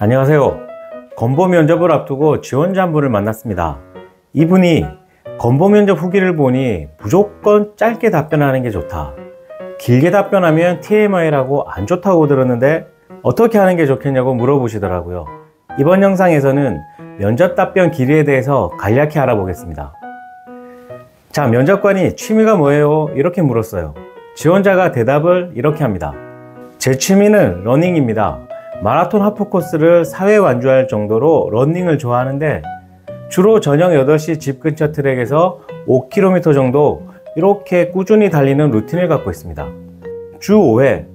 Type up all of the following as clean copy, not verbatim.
안녕하세요. 건보 면접을 앞두고 지원자 한 분을 만났습니다. 이분이 건보 면접 후기를 보니 무조건 짧게 답변하는 게 좋다, 길게 답변하면 TMI라고 안 좋다고 들었는데 어떻게 하는 게 좋겠냐고 물어보시더라고요. 이번 영상에서는 면접 답변 길이에 대해서 간략히 알아보겠습니다. 자, 면접관이 취미가 뭐예요? 이렇게 물었어요. 지원자가 대답을 이렇게 합니다. 제 취미는 러닝입니다. 마라톤 하프 코스를 4회 완주할 정도로 러닝을 좋아하는데 주로 저녁 8시 집 근처 트랙에서 5km 정도 이렇게 꾸준히 달리는 루틴을 갖고 있습니다. 주 5회,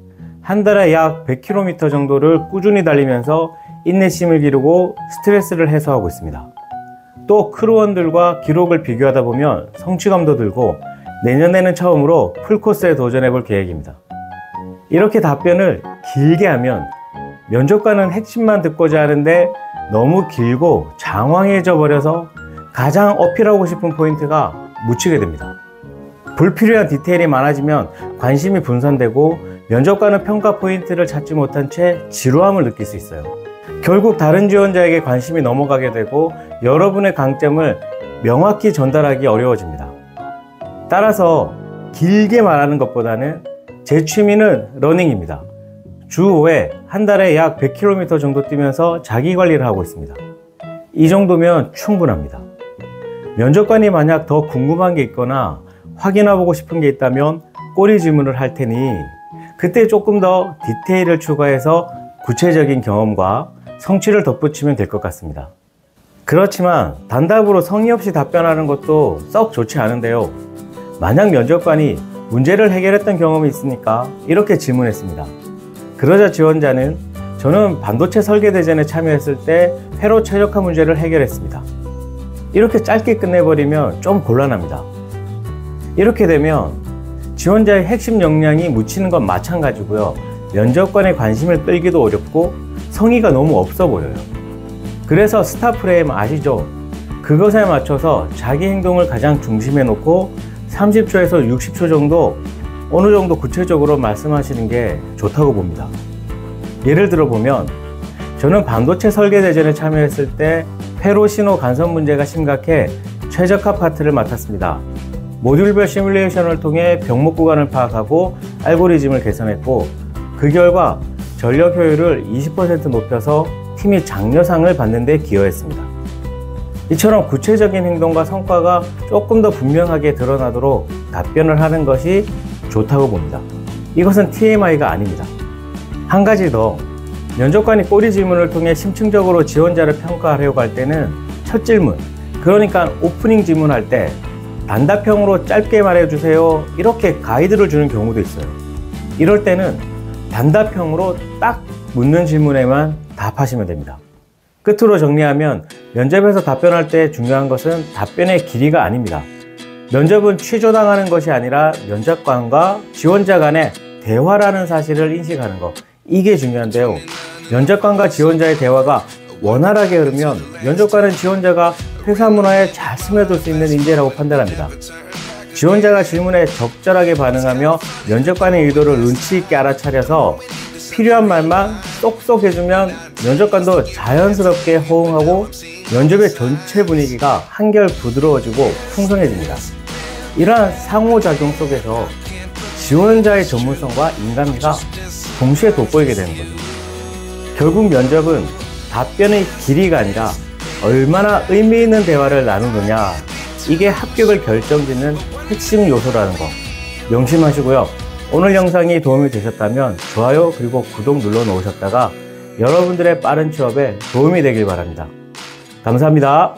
한 달에 약 100km 정도를 꾸준히 달리면서 인내심을 기르고 스트레스를 해소하고 있습니다. 또 크루원들과 기록을 비교하다 보면 성취감도 들고 내년에는 처음으로 풀코스에 도전해 볼 계획입니다. 이렇게 답변을 길게 하면 면접관은 핵심만 듣고자 하는데 너무 길고 장황해져 버려서 가장 어필하고 싶은 포인트가 묻히게 됩니다. 불필요한 디테일이 많아지면 관심이 분산되고 면접관은 평가 포인트를 찾지 못한 채 지루함을 느낄 수 있어요. 결국 다른 지원자에게 관심이 넘어가게 되고 여러분의 강점을 명확히 전달하기 어려워집니다. 따라서 길게 말하는 것보다는 제 취미는 러닝입니다. 주 5회, 한 달에 약 100km 정도 뛰면서 자기 관리를 하고 있습니다. 이 정도면 충분합니다. 면접관이 만약 더 궁금한 게 있거나 확인해보고 싶은 게 있다면 꼬리 질문을 할 테니 그때 조금 더 디테일을 추가해서 구체적인 경험과 성취를 덧붙이면 될 것 같습니다. 그렇지만 단답으로 성의 없이 답변하는 것도 썩 좋지 않은데요. 만약 면접관이 문제를 해결했던 경험이 있으니까 이렇게 질문했습니다. 그러자 지원자는 저는 반도체 설계 대전에 참여했을 때 회로 최적화 문제를 해결했습니다. 이렇게 짧게 끝내버리면 좀 곤란합니다. 이렇게 되면 지원자의 핵심 역량이 묻히는 건 마찬가지고요. 면접관의 관심을 끌기도 어렵고 성의가 너무 없어 보여요. 그래서 스타 프레임 아시죠? 그것에 맞춰서 자기 행동을 가장 중심에 놓고 30초에서 60초 정도 어느 정도 구체적으로 말씀하시는 게 좋다고 봅니다. 예를 들어 보면 저는 반도체 설계 대전에 참여했을 때 회로 신호 간섭 문제가 심각해 최적화 파트를 맡았습니다. 모듈별 시뮬레이션을 통해 병목 구간을 파악하고 알고리즘을 개선했고 그 결과 전력 효율을 20% 높여서 팀이 장려상을 받는 데 기여했습니다. 이처럼 구체적인 행동과 성과가 조금 더 분명하게 드러나도록 답변을 하는 것이 좋다고 봅니다. 이것은 TMI가 아닙니다. 한 가지 더, 면접관이 꼬리 질문을 통해 심층적으로 지원자를 평가하려고 할 때는 첫 질문, 그러니까 오프닝 질문할 때 단답형으로 짧게 말해주세요 이렇게 가이드를 주는 경우도 있어요. 이럴 때는 단답형으로 딱 묻는 질문에만 답하시면 됩니다. 끝으로 정리하면 면접에서 답변할 때 중요한 것은 답변의 길이가 아닙니다. 면접은 취조당하는 것이 아니라 면접관과 지원자 간의 대화라는 사실을 인식하는 것, 이게 중요한데요. 면접관과 지원자의 대화가 원활하게 흐르면 면접관은 지원자가 회사 문화에 잘 스며들 수 있는 인재라고 판단합니다. 지원자가 질문에 적절하게 반응하며 면접관의 의도를 눈치 있게 알아차려서 필요한 말만 쏙쏙 해주면 면접관도 자연스럽게 호응하고 면접의 전체 분위기가 한결 부드러워지고 풍성해집니다. 이러한 상호작용 속에서 지원자의 전문성과 인간미가 동시에 돋보이게 되는 거죠. 결국 면접은 답변의 길이가 아니라 얼마나 의미 있는 대화를 나누느냐, 이게 합격을 결정짓는 핵심 요소라는 거 명심하시고요. 오늘 영상이 도움이 되셨다면 좋아요 그리고 구독 눌러 놓으셨다가 여러분들의 빠른 취업에 도움이 되길 바랍니다. 감사합니다.